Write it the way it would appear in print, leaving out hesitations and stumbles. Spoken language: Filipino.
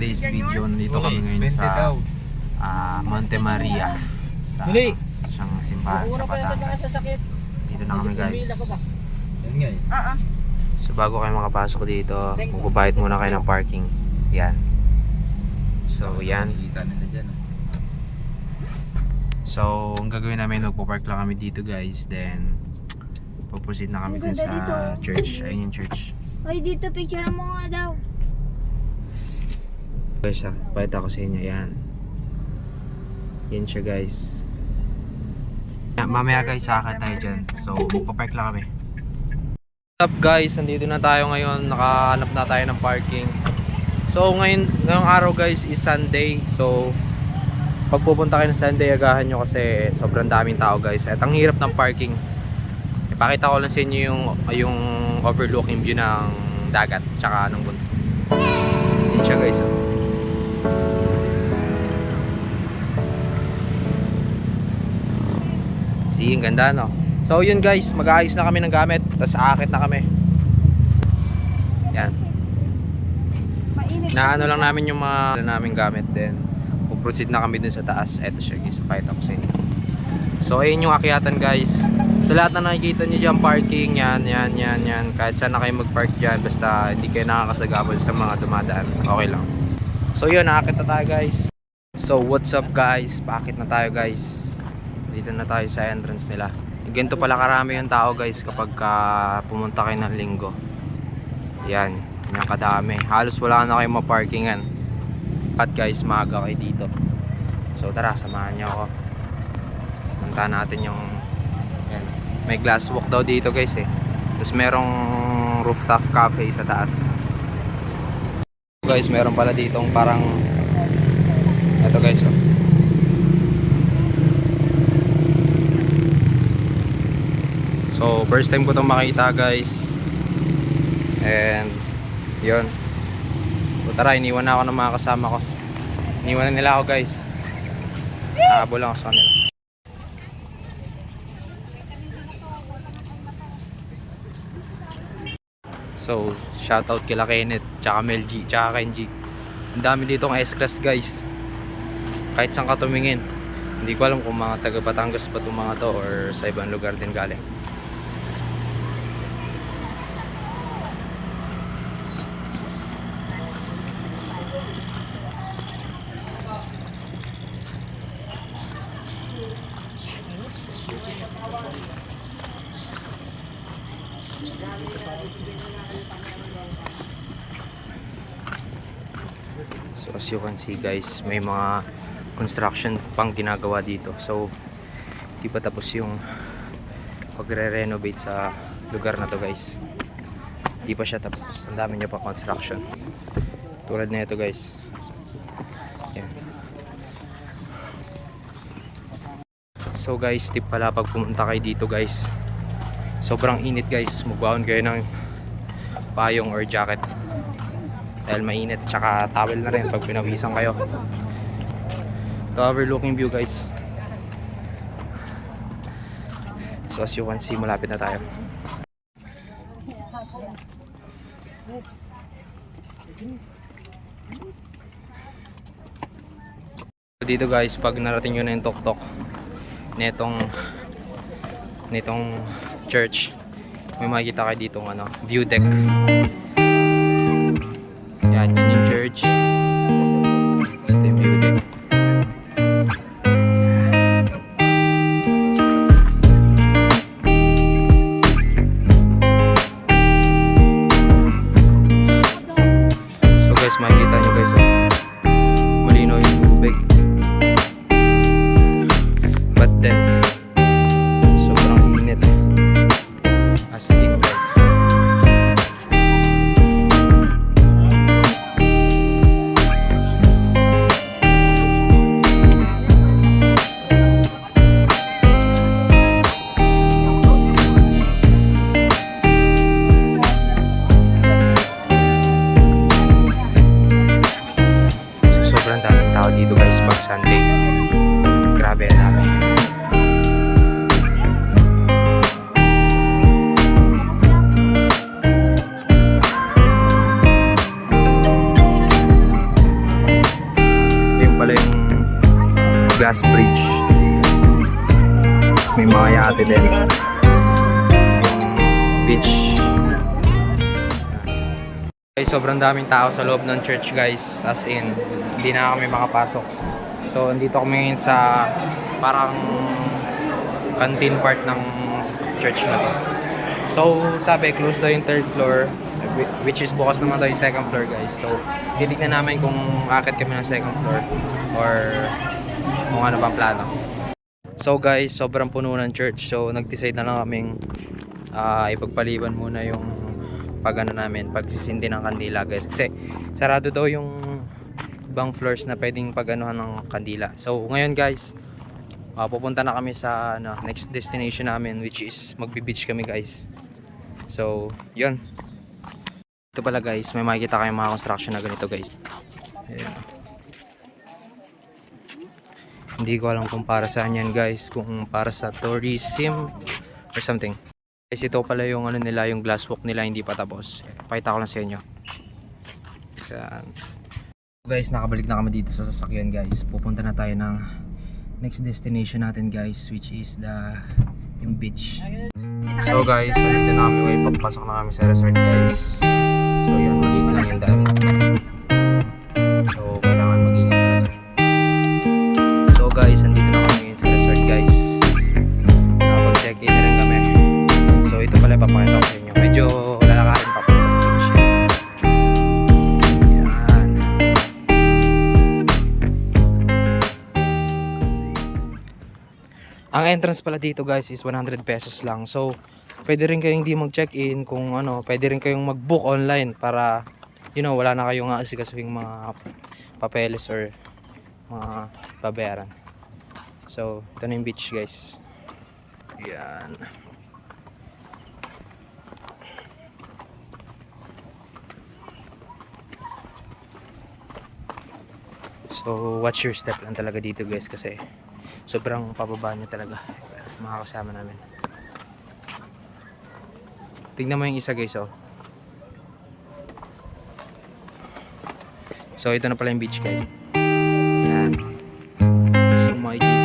today's video, nandito kami ngayon sa Monte Maria sa siyang simbahan sa Batangas. Dito na kami guys. So bago kayo makapasok dito, magbabayad muna kayo ng parking. Yan. So yan. So ang gagawin namin, magpo-park lang kami dito guys. Then puproceed na kami dun sa church. Ayun yung church. Ay, dito picture mo nga daw. Guys, pakita ko sa inyo. Yan. Yan siya guys. Mamaya guys, sakit tayo dyan. So magpa-park lang kami. What's up guys, nandito na tayo ngayon. Nakahanap na tayo ng parking. So ngayong araw guys is Sunday. So pag pupunta kayo ng Sunday, agahan nyo kasi sobrang daming tao guys. At ang hirap ng parking. Ipakita ko lang sa inyo yung overlooking view ng dagat tsaka ng bundok. Yan siya guys. See, ang ganda no. So yun guys, mag-aayos na kami ng gamit. Tapos aakit na kami. Yan. Naano lang namin yung mga naming gamit. Then puproceed na kami dun sa taas. Eto siya guys, pakita ko sa inyo. So ayun yung akyatan guys. Sa lahat na nakikita nyo dyan, parking, yan. Kahit saan na kayo mag-park dyan, basta hindi kayo nakakasagabal sa mga dumadaan, okay lang. So yun, nakakit na tayo guys. So what's up guys, paakit na tayo guys. Dito na tayo sa entrance nila. Ganito pala karami yung tao guys kapag pumunta kayo ng linggo. Yan, yung kadami. Halos wala na kayong maparkingan. At guys, maaga kayo dito. So tara, samahan nyo ako. Punta natin yung may glass walk daw dito guys eh. Tapos merong rooftop cafe sa taas. Guys, meron pala ditong parang ito guys oh. So first time ko itong makita guys. And yun. So tara, iniwan na ako ng mga kasama ko. Iniwan na nila ako guys. Habol lang ako sa kanila. So, shoutout kila Kenneth, tsaka Mel G, tsaka Kenji. Ang dami dito ng S-Class guys. Kahit saan ka tumingin. Hindi ko alam kung mga taga Batangas pa itong mga to or sa ibang lugar din galing. So as you can see guys, may mga construction pang ginagawa dito. So di pa tapos yung pagre-renovate sa lugar na to guys. Di pa siya tapos. Ang dami niya pa construction. Tulad na ito guys. Yan. So guys, tip pala pag pumunta kayo dito guys. Sobrang init guys. Magbaon kayo ng payong or jacket. Dahil mainit, tsaka towel na rin pag pinawisan kayo. The overlooking view guys. So as you can see, malapit na tayo. Dito guys, pag narating nyo na yung tok-tok nitong church, may makikita kayo ditong view deck. Yan, yun yung church. Ito yung view deck. So guys, makikita nyo guys malinaw yung tubig. But then sobrang init. As in guys. glass bridge. Tapos may mga yate din. Beach. Guys, sobrang daming tao sa loob ng church guys. As in, hindi na kami makapasok. So, andito kami ngayon sa parang canteen part ng church na to. So, sabi, close daw yung third floor, which is bukas naman daw yung second floor guys. So, titignan namin kung akit kami ng second floor or kung ano bang plano. So guys, sobrang puno ng church. So, nag-decide na lang kaming ipagpaliban muna yung pag-ano namin, pagsisindi ng kandila guys. Kasi, sarado daw yung ibang floors na pwedeng pag-anuhan ng kandila. So, ngayon guys, pupunta na kami sa next destination namin, which is magbe-beach kami guys. So, yun. Ito pala guys, may makikita kayong mga construction na ganito guys. Ayan. Hindi ko alam kung para saan yan guys, kung para sa tourism or something. Guys, ito pala yung ano nila, yung glass walk nila hindi pa tapos. Pakita ko lang sa inyo. Ayan. Guys, nakabalik na kami dito sa sasakyan guys. Pupunta na tayo ng next destination natin guys, which is yung beach. So guys, dito na kami ngayon, papasok na kami sa resort guys. So yun, maliit lang yung daan. So kailangan mag-ingat talaga. So guys, andito na kami ngayon sa resort guys. Nakapag-check-in na rin kami. So ito pala papakita ko sa inyo. Medyo lalakarin pa punta sa beach. Yan. Ang entrance pala dito guys is 100 pesos lang. So pwede rin kayong hindi mag-check-in kung ano, pwede rin kayong mag-book online para wala na kayong asikasuhing mga papeles or mga babayaran. So, ito na yung beach guys. Yan. So, watch your step lang talaga dito guys kasi sobrang pababa niya talaga mga kasama namin. Tignan mo yung isa guys oh. So ito na pala yung beach guys. Yan. So makikita